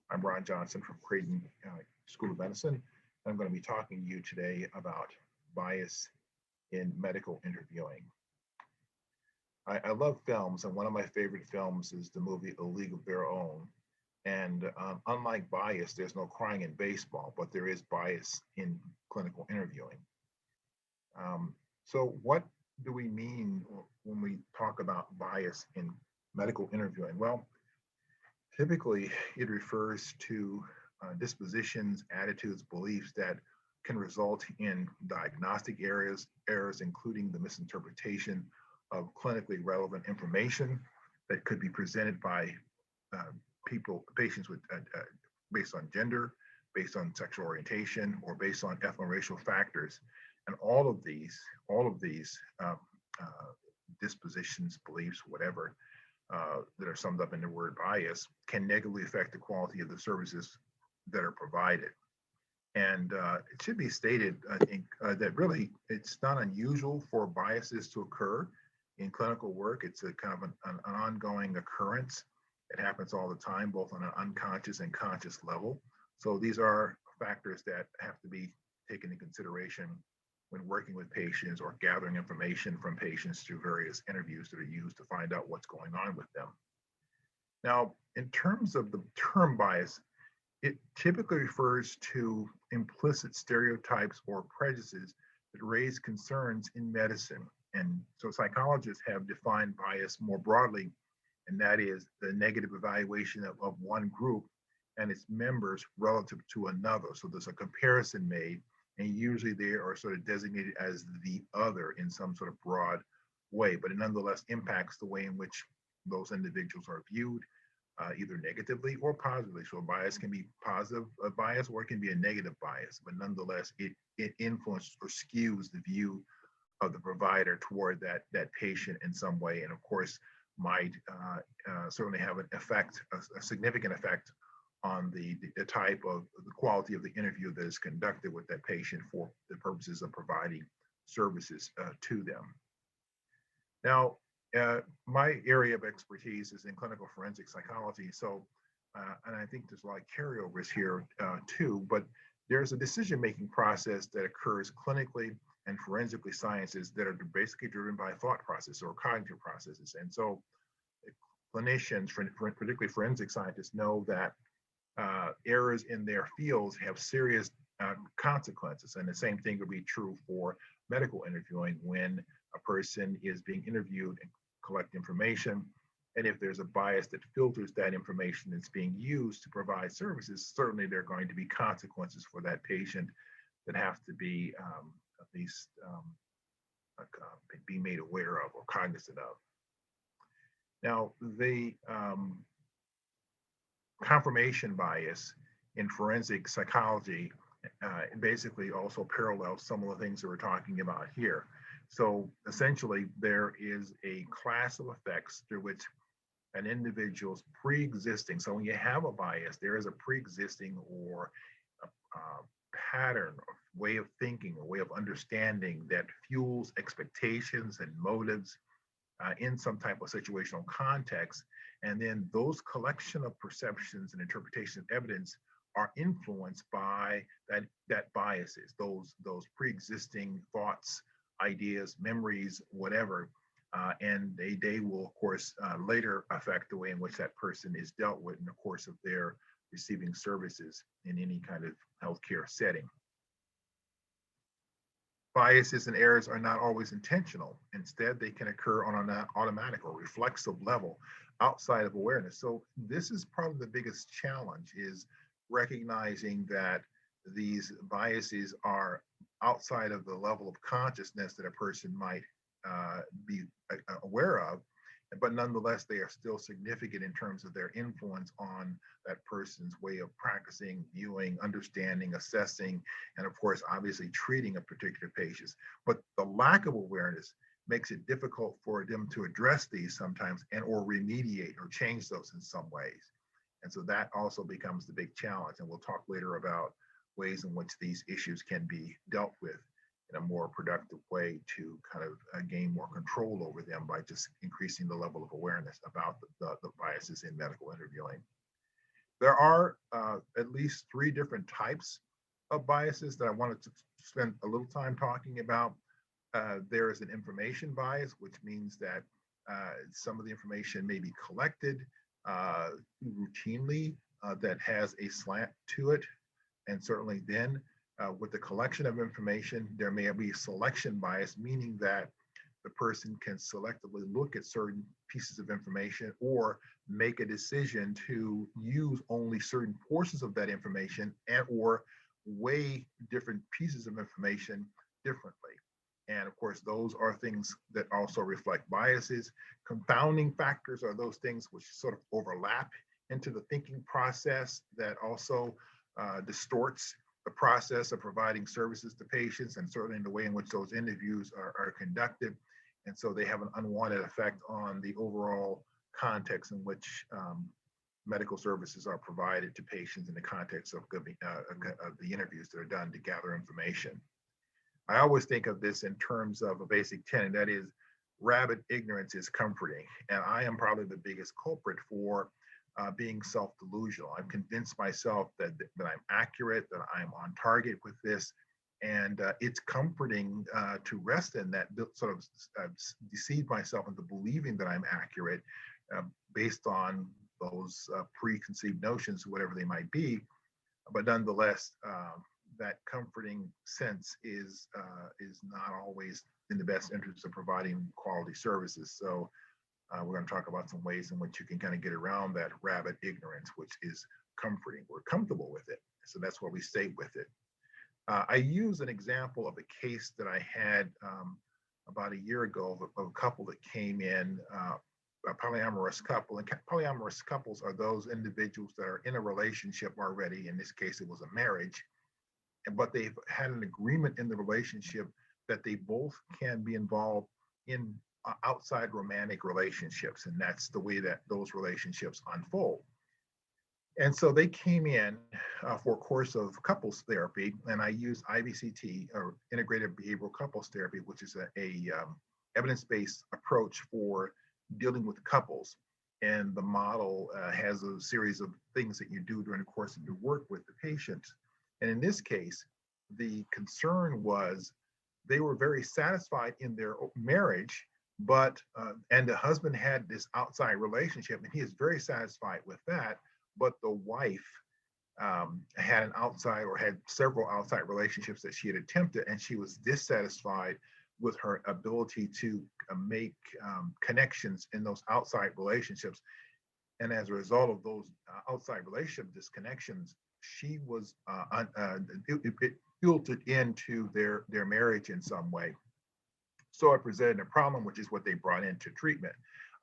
I'm Ron Johnson from Creighton School of Medicine. I'm going to be talking to you today about bias in medical interviewing. I love films, and one of my favorite films is the movie A League of Their Own. And unlike bias, there's no crying in baseball, but there is bias in clinical interviewing. So what do we mean when we talk about bias in medical interviewing? Well, typically, it refers to dispositions, attitudes, beliefs that can result in diagnostic errors, including the misinterpretation of clinically relevant information that could be presented by patients with based on gender, based on sexual orientation, or based on ethno-racial factors. And all of these dispositions, beliefs, whatever, that are summed up in the word bias can negatively affect the quality of the services that are provided. And it should be stated, I think, that really it's not unusual for biases to occur in clinical work. It's a kind of an ongoing occurrence. It happens all the time, both on an unconscious and conscious level. So these are factors that have to be taken into consideration when working with patients or gathering information from patients through various interviews that are used to find out what's going on with them. Now, in terms of the term bias, it typically refers to implicit stereotypes or prejudices that raise concerns in medicine. And so psychologists have defined bias more broadly, and that is the negative evaluation of one group and its members relative to another. So there's a comparison made, and usually they are sort of designated as the other in some sort of broad way, but it nonetheless impacts the way in which those individuals are viewed, either negatively or positively. So a bias can be positive bias, or it can be a negative bias, but nonetheless, it influences or skews the view of the provider toward that patient in some way, and of course might certainly have an effect, a significant effect on the type of the quality of the interview that is conducted with that patient for the purposes of providing services to them. Now, my area of expertise is in clinical forensic psychology. So, and I think there's a lot of carryovers here too, but there's a decision-making process that occurs clinically and forensically sciences that are basically driven by thought process or cognitive processes. And so clinicians, particularly forensic scientists, know that errors in their fields have serious consequences. And the same thing would be true for medical interviewing when a person is being interviewed and collect information. And if there's a bias that filters that information that's being used to provide services, certainly there are going to be consequences for that patient that have to be at least be made aware of or cognizant of. Now, the confirmation bias in forensic psychology basically also parallels some of the things that we're talking about here. So essentially, there is a class of effects through which an individual's pre-existing, so when you have a bias, there is a pre-existing or a pattern or way of thinking or way of understanding that fuels expectations and motives in some type of situational context. And then those collection of perceptions and interpretation of evidence are influenced by that biases, those pre-existing thoughts, ideas, memories, whatever. And they will, of course, later affect the way in which that person is dealt with in the course of their receiving services in any kind of healthcare setting. Biases and errors are not always intentional. Instead, they can occur on an automatic or reflexive level outside of awareness. So this is probably the biggest challenge, is recognizing that these biases are outside of the level of consciousness that a person might be aware of, but nonetheless, they are still significant in terms of their influence on that person's way of practicing, viewing, understanding, assessing, and of course, obviously treating a particular patient. But the lack of awareness makes it difficult for them to address these sometimes and or remediate or change those in some ways. And so that also becomes the big challenge. And we'll talk later about ways in which these issues can be dealt with in a more productive way to kind of gain more control over them by just increasing the level of awareness about the biases in medical interviewing. There are at least three different types of biases that I wanted to spend a little time talking about. There is an information bias, which means that some of the information may be collected routinely that has a slant to it. And certainly then with the collection of information, there may be selection bias, meaning that the person can selectively look at certain pieces of information or make a decision to use only certain portions of that information and or weigh different pieces of information differently. And of course, those are things that also reflect biases. Confounding factors are those things which sort of overlap into the thinking process that also distorts the process of providing services to patients, and certainly in the way in which those interviews are conducted. And so they have an unwanted effect on the overall context in which medical services are provided to patients in the context of the interviews that are done to gather information. I always think of this in terms of a basic tenet, that is, rabid ignorance is comforting. And I am probably the biggest culprit for being self-delusional. I've convinced myself that I'm accurate, that I'm on target with this. And it's comforting to rest in that, sort of deceive myself into believing that I'm accurate based on those preconceived notions, whatever they might be. But nonetheless, that comforting sense is not always in the best interest of providing quality services. So we're going to talk about some ways in which you can kind of get around that rabid ignorance, which is comforting. We're comfortable with it, so that's why we stay with it. I use an example of a case that I had about a year ago of a couple that came in, a polyamorous couple. And polyamorous couples are those individuals that are in a relationship already. In this case, it was a marriage, but they've had an agreement in the relationship that they both can be involved in outside romantic relationships. And that's the way that those relationships unfold. And so they came in for a course of couples therapy, and I used IBCT, or Integrated Behavioral Couples Therapy, which is a evidence-based approach for dealing with couples. And the model has a series of things that you do during the course of your work with the patients. And in this case, the concern was they were very satisfied in their marriage, but and the husband had this outside relationship, and he is very satisfied with that. But the wife had an outside, or had several outside relationships that she had attempted, and she was dissatisfied with her ability to make connections in those outside relationships. And as a result of those outside relationship disconnections, she was it filtered into their marriage in some way. So it presented a problem, which is what they brought into treatment.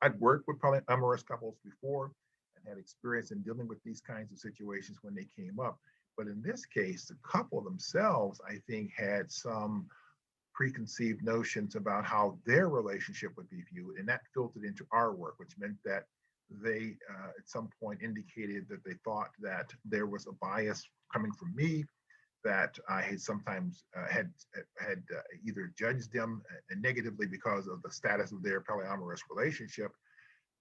I'd worked with polyamorous couples before and had experience in dealing with these kinds of situations when they came up. But in this case, the couple themselves, I think, had some preconceived notions about how their relationship would be viewed, and that filtered into our work, which meant that they at some point indicated that they thought that there was a bias coming from me, that I had sometimes had either judged them negatively because of the status of their polyamorous relationship.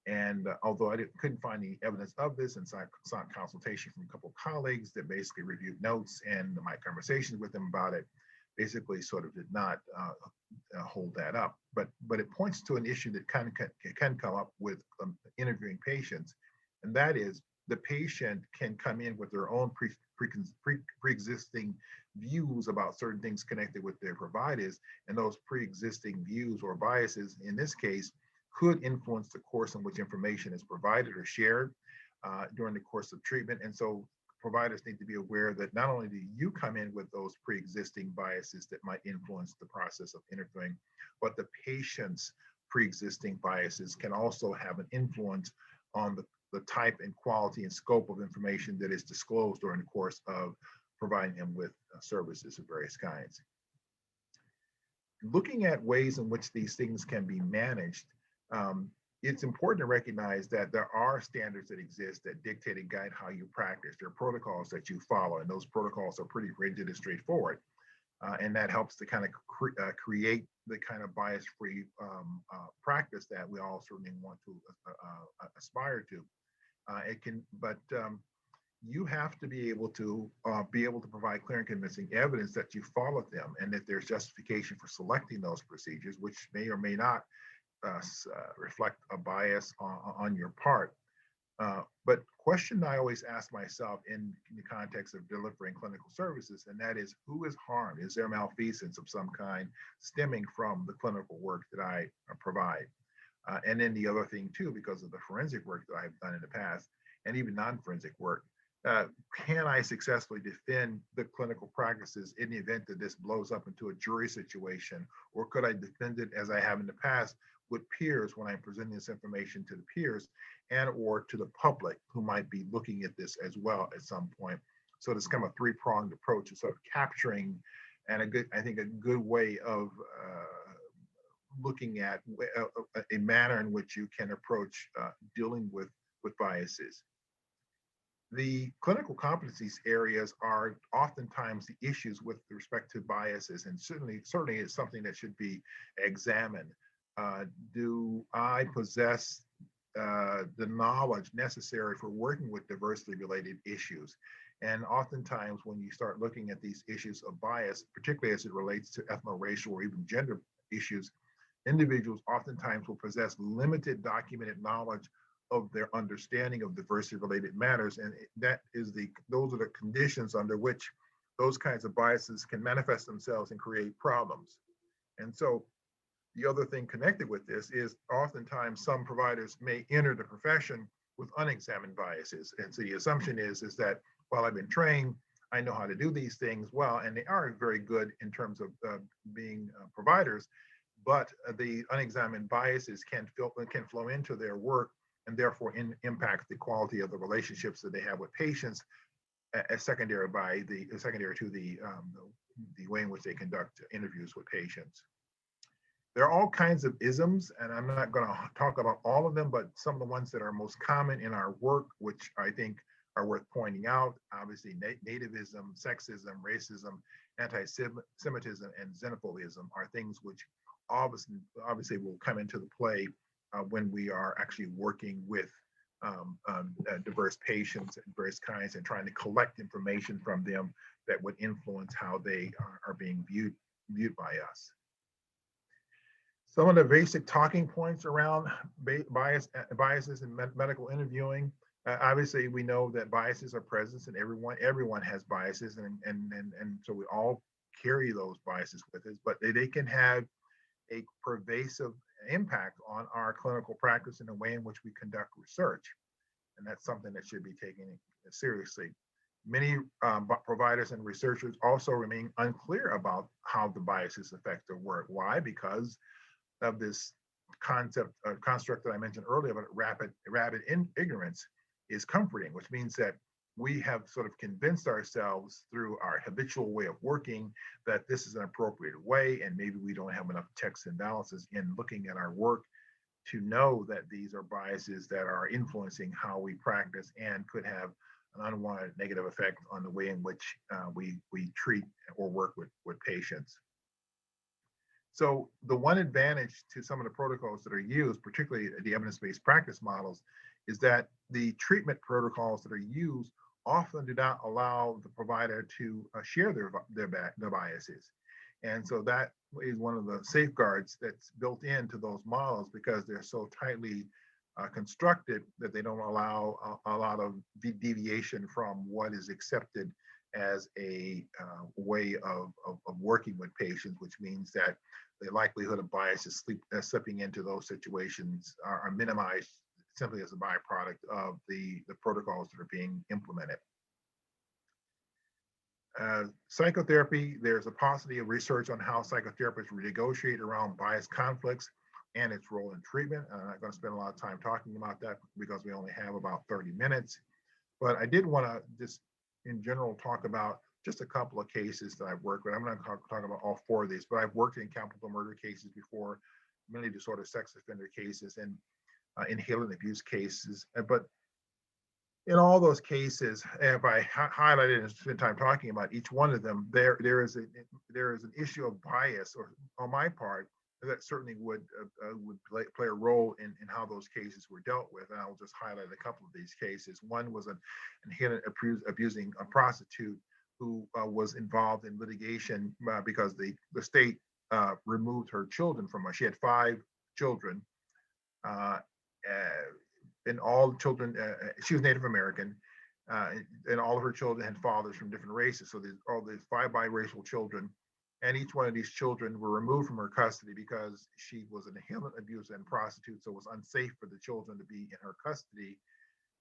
And although I couldn't find any evidence of this, and sought consultation from a couple of colleagues that basically reviewed notes, and my conversations with them about it basically sort of did not hold that up. But it points to an issue that can come up with interviewing patients, and that is the patient can come in with their own pre-existing views about certain things connected with their providers, and those pre-existing views or biases, in this case, could influence the course in which information is provided or shared during the course of treatment. And so providers need to be aware that not only do you come in with those pre-existing biases that might influence the process of interviewing, but the patient's pre-existing biases can also have an influence on the type and quality and scope of information that is disclosed during the course of providing them with services of various kinds. Looking at ways in which these things can be managed, it's important to recognize that there are standards that exist that dictate and guide how you practice. There are protocols that you follow, and those protocols are pretty rigid and straightforward. And that helps to kind of create the kind of bias-free practice that we all certainly want to aspire to. you have to be able to provide clear and convincing evidence that you followed them and that there's justification for selecting those procedures, which may or may not reflect a bias on your part. But question I always ask myself in the context of delivering clinical services, and that is, who is harmed? Is there malfeasance of some kind stemming from the clinical work that I provide? And then the other thing too, because of the forensic work that I've done in the past, and even non-forensic work, can I successfully defend the clinical practices in the event that this blows up into a jury situation? Or could I defend it as I have in the past with peers when I'm presenting this information to the peers and or to the public who might be looking at this as well at some point? So it's kind of a three-pronged approach of sort of capturing, and I think a good way of looking at a manner in which you can approach dealing with biases. The clinical competencies areas are oftentimes the issues with respect to biases, and certainly it's something that should be examined. Do I possess the knowledge necessary for working with diversity related issues? And oftentimes when you start looking at these issues of bias, particularly as it relates to ethno-racial or even gender issues, individuals oftentimes will possess limited documented knowledge of their understanding of diversity related matters. And those are the conditions under which those kinds of biases can manifest themselves and create problems. And so the other thing connected with this is oftentimes some providers may enter the profession with unexamined biases. And so the assumption is that while I've been trained, I know how to do these things well, and they are very good in terms of being providers, but the unexamined biases can flow into their work and therefore impact the quality of the relationships that they have with patients, as secondary to the way in which they conduct interviews with patients. There are all kinds of isms, and I'm not going to talk about all of them, but some of the ones that are most common in our work, which I think are worth pointing out. Obviously, nativism, sexism, racism, anti-Semitism, and xenophobism are things which obviously will come into the play when we are actually working with diverse patients and various kinds and trying to collect information from them that would influence how they are being viewed by us. Some of the basic talking points around biases in medical interviewing. Obviously, we know that biases are present in everyone. Everyone has biases, and so we all carry those biases with us, but they can have a pervasive impact on our clinical practice and the way in which we conduct research. And that's something that should be taken seriously. Many providers and researchers also remain unclear about how the biases affect their work. Why? Because of this construct that I mentioned earlier about rapid ignorance is comforting, which means that we have sort of convinced ourselves through our habitual way of working that this is an appropriate way, and maybe we don't have enough checks and balances in looking at our work to know that these are biases that are influencing how we practice and could have an unwanted negative effect on the way in which we treat or work with patients. So the one advantage to some of the protocols that are used, particularly the evidence-based practice models, is that the treatment protocols that are used often do not allow the provider to share their biases. And so that is one of the safeguards that's built into those models, because they're so tightly constructed that they don't allow a lot of deviation from what is accepted as a way of working with patients, which means that the likelihood of biases slipping into those situations are minimized simply as a byproduct of the protocols that are being implemented. Psychotherapy, there's a paucity of research on how psychotherapists negotiate around bias conflicts and its role in treatment. I'm not going to spend a lot of time talking about that because we only have about 30 minutes. But I did want to just in general talk about just a couple of cases that I've worked with. I'm not going to talk about all 4 of these, but I've worked in capital murder cases before, mainly disorder sex offender cases, and inhalant abuse cases. But in all those cases, if I highlighted and spend time talking about each one of them, there is an issue of bias or on my part that certainly would play a role in how those cases were dealt with. And I'll just highlight a couple of these cases. One was an inhalant abusing a prostitute who was involved in litigation because the state removed her children from her. She had 5 children, uh, and all children. She was Native American, and all of her children had fathers from different races. So there's all these 5 biracial children, and each one of these children were removed from her custody because she was an inhalant abuser and prostitute, so it was unsafe for the children to be in her custody.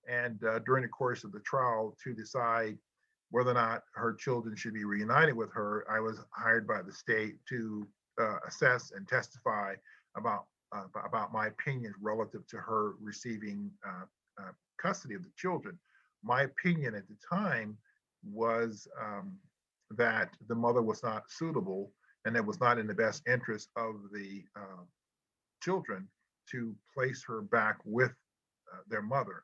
And during the course of the trial, to decide whether or not her children should be reunited with her, I was hired by the state to assess and testify about about my opinions relative to her receiving custody of the children. My opinion at the time was that the mother was not suitable and it was not in the best interest of the children to place her back with their mother.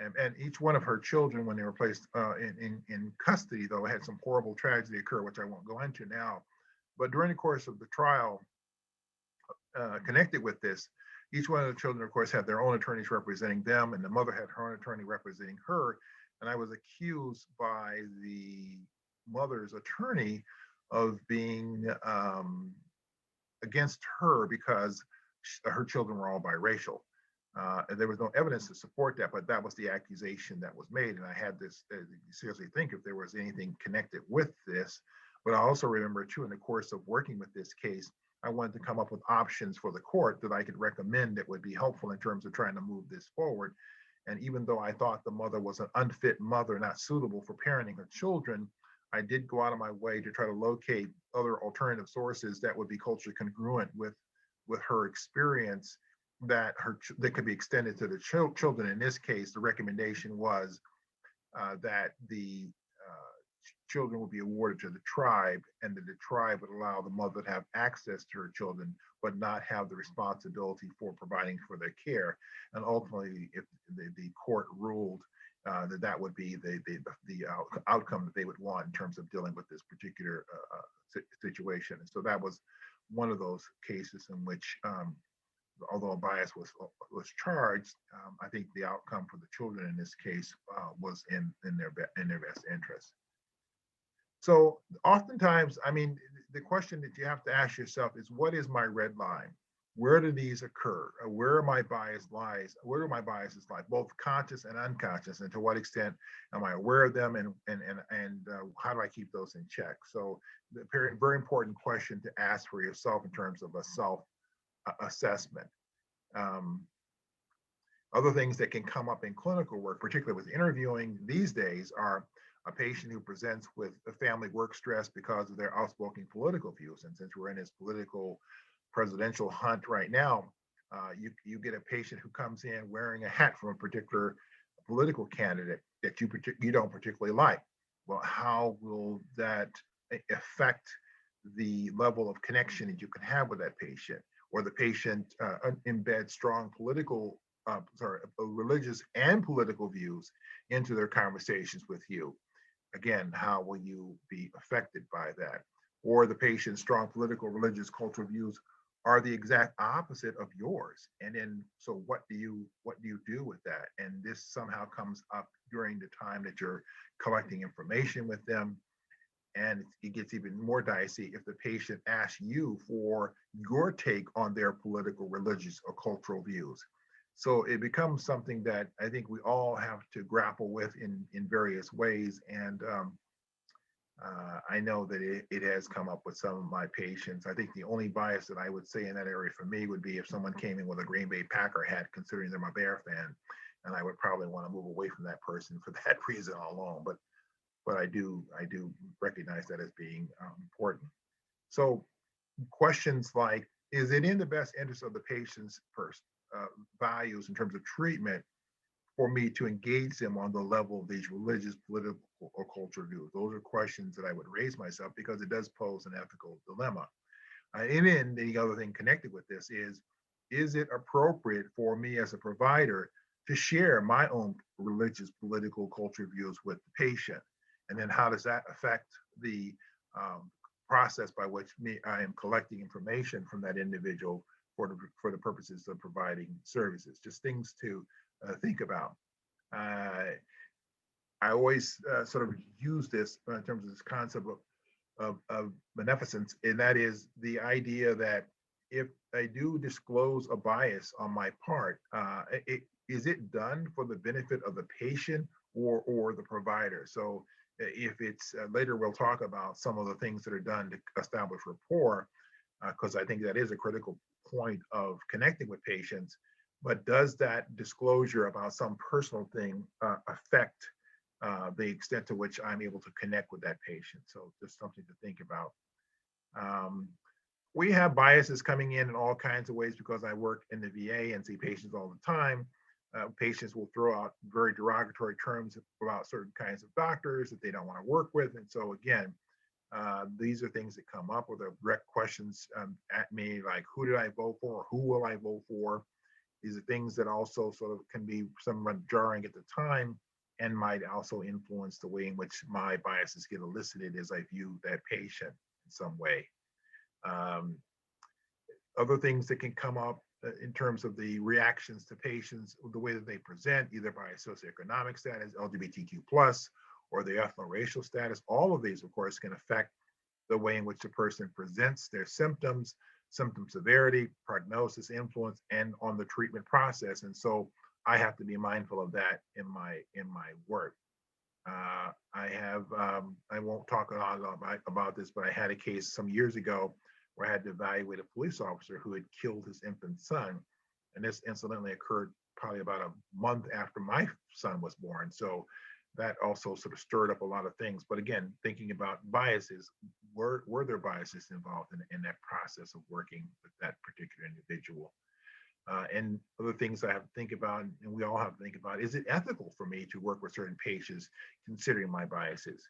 And each one of her children, when they were placed in custody, though, had some horrible tragedy occur, which I won't go into now. But during the course of the trial connected with this, each one of the children, of course, had their own attorneys representing them, and the mother had her own attorney representing her. And I was accused by the mother's attorney of being against her because her children were all biracial. There was no evidence to support that, but that was the accusation that was made. And I had this seriously think if there was anything connected with this. But I also remember, too, in the course of working with this case, I wanted to come up with options for the court that I could recommend that would be helpful in terms of trying to move this forward. And even though I thought the mother was an unfit mother, not suitable for parenting her children, I did go out of my way to try to locate other alternative sources that would be culturally congruent with her experience that could be extended to the children. In this case, the recommendation was that the children would be awarded to the tribe, and that the tribe would allow the mother to have access to her children, but not have the responsibility for providing for their care. And ultimately, if the court ruled that would be the outcome that they would want in terms of dealing with this particular situation. And so that was one of those cases in which, although a bias was charged, I think the outcome for the children in this case was in their best interest. So oftentimes, I mean, the question that you have to ask yourself is, what is my red line? Where do these occur? Where are my bias lies? Where do my biases lie, both conscious and unconscious? And to what extent am I aware of them? And how do I keep those in check? So the very important question to ask for yourself in terms of a self-assessment. Other things that can come up in clinical work, particularly with interviewing these days, are a patient who presents with a family work stress because of their outspoken political views. And since we're in this political presidential hunt right now, you get a patient who comes in wearing a hat from a particular political candidate that you don't particularly like. Well, how will that affect the level of connection that you can have with that patient? Or the patient embeds strong religious and political views into their conversations with you. Again, how will you be affected by that? Or the patient's strong political, religious, cultural views are the exact opposite of yours. And then, so what do you do with that? And this somehow comes up during the time that you're collecting information with them. And it gets even more dicey if the patient asks you for your take on their political, religious, or cultural views. So it becomes something that I think we all have to grapple with in various ways. And I know that it has come up with some of my patients. I think the only bias that I would say in that area for me would be if someone came in with a Green Bay Packer hat, considering they're my Bear fan, and I would probably want to move away from that person for that reason alone. But I do recognize that as being important. So questions like, is it in the best interest of the patient's values in terms of treatment for me to engage them on the level of these religious, political, or cultural views? Those are questions that I would raise myself, because it does pose an ethical dilemma. And then the other thing connected with this is it appropriate for me as a provider to share my own religious, political, cultural views with the patient? And then how does that affect the process by which I am collecting information from that individual for the purposes of providing services. Just things to think about. I always sort of use this in terms of this concept of beneficence, and that is the idea that if I do disclose a bias on my part, is it done for the benefit of the patient or the provider? So if it's later, we'll talk about some of the things that are done to establish rapport, because I think that is a critical point of connecting with patients. But does that disclosure about some personal thing affect the extent to which I'm able to connect with that patient? So just something to think about. We have biases coming in all kinds of ways because I work in the VA and see patients all the time. Patients will throw out very derogatory terms about certain kinds of doctors that they don't want to work with. And so again, these are things that come up, or the direct questions at me, like who did I vote for, or who will I vote for? These are things that also sort of can be somewhat jarring at the time and might also influence the way in which my biases get elicited as I view that patient in some way. Other things that can come up in terms of the reactions to patients, the way that they present, either by socioeconomic status, LGBTQ+, or their ethno-racial status. All of these, of course, can affect the way in which the person presents their symptoms, symptom severity, prognosis, influence, and on the treatment process. And so I have to be mindful of that in my work. I won't talk a lot about this, but I had a case some years ago where I had to evaluate a police officer who had killed his infant son. And this incidentally occurred probably about a month after my son was born. So that also sort of stirred up a lot of things. But again, thinking about biases, were there biases involved in that process of working with that particular individual? And other things I have to think about, and we all have to think about, is it ethical for me to work with certain patients considering my biases?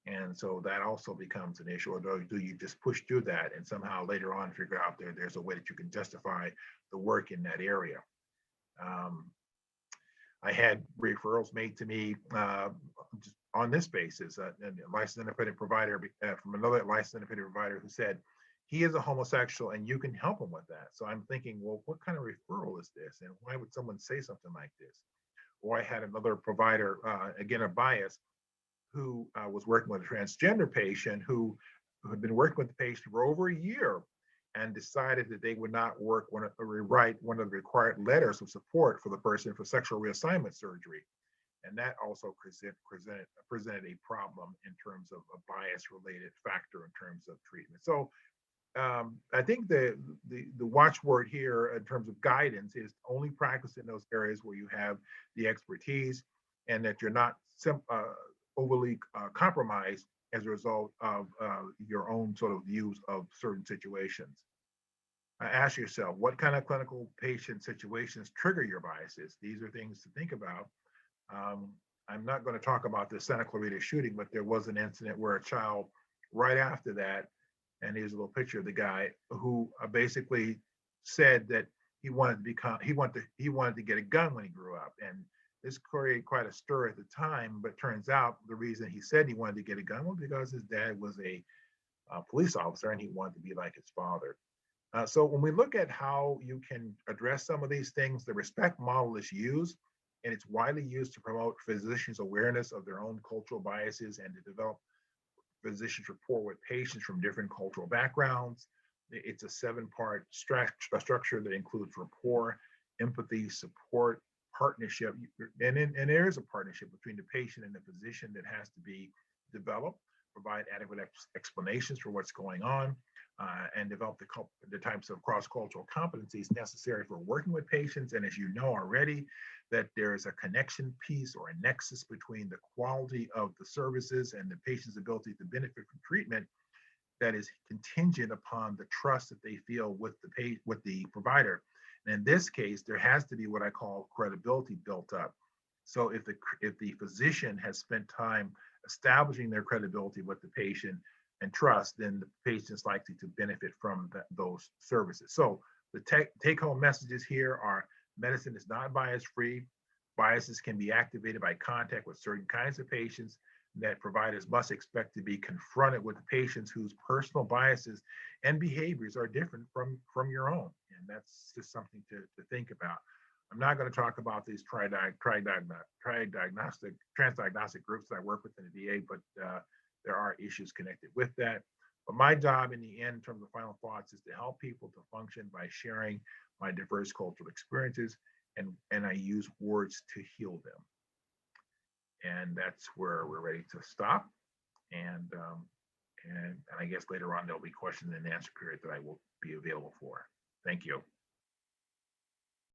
And so that also becomes an issue. Or do you just push through that and somehow later on figure out there's a way that you can justify the work in that area? I had referrals made to me just on this basis, a licensed independent provider from another licensed independent provider who said, he is a homosexual and you can help him with that. So I'm thinking, well, what kind of referral is this? And why would someone say something like this? Or I had another provider, again, a bias, who was working with a transgender patient who had been working with the patient for over a year and decided that they would not rewrite one of the required letters of support for the person for sexual reassignment surgery. And that also presented a problem in terms of a bias-related factor in terms of treatment. So I think the watchword here in terms of guidance is only practice in those areas where you have the expertise and that you're not overly compromised as a result of your own sort of views of certain situations. Ask yourself, what kind of clinical patient situations trigger your biases? These are things to think about. I'm not going to talk about the Santa Clarita shooting, but there was an incident where a child right after that, and here's a little picture of the guy who basically said that he wanted to get a gun when he grew up. And this created quite a stir at the time, but turns out the reason he said he wanted to get a gun was because his dad was a police officer and he wanted to be like his father. So when we look at how you can address some of these things, the respect model is used, and it's widely used to promote physicians' awareness of their own cultural biases and to develop physicians' rapport with patients from different cultural backgrounds. It's a 7-part structure that includes rapport, empathy, support, partnership, and there is a partnership between the patient and the physician that has to be developed, provide adequate explanations for what's going on, and develop the types of cross-cultural competencies necessary for working with patients. And as you know already, that there is a connection piece or a nexus between the quality of the services and the patient's ability to benefit from treatment that is contingent upon the trust that they feel with the provider. And in this case, there has to be what I call credibility built up. So if the physician has spent time establishing their credibility with the patient and trust, then the patient is likely to benefit from those services. So the take-home messages here are: medicine is not bias-free. Biases can be activated by contact with certain kinds of patients. that providers must expect to be confronted with patients whose personal biases and behaviors are different from your own. And that's just something to think about. I'm not going to talk about these transdiagnostic groups that I work with in the VA, but there are issues connected with that. But my job in the end, in terms of final thoughts, is to help people to function by sharing my diverse cultural experiences, and I use words to heal them. And that's where we're ready to stop. And I guess later on there'll be question and answer period that I will be available for. Thank you.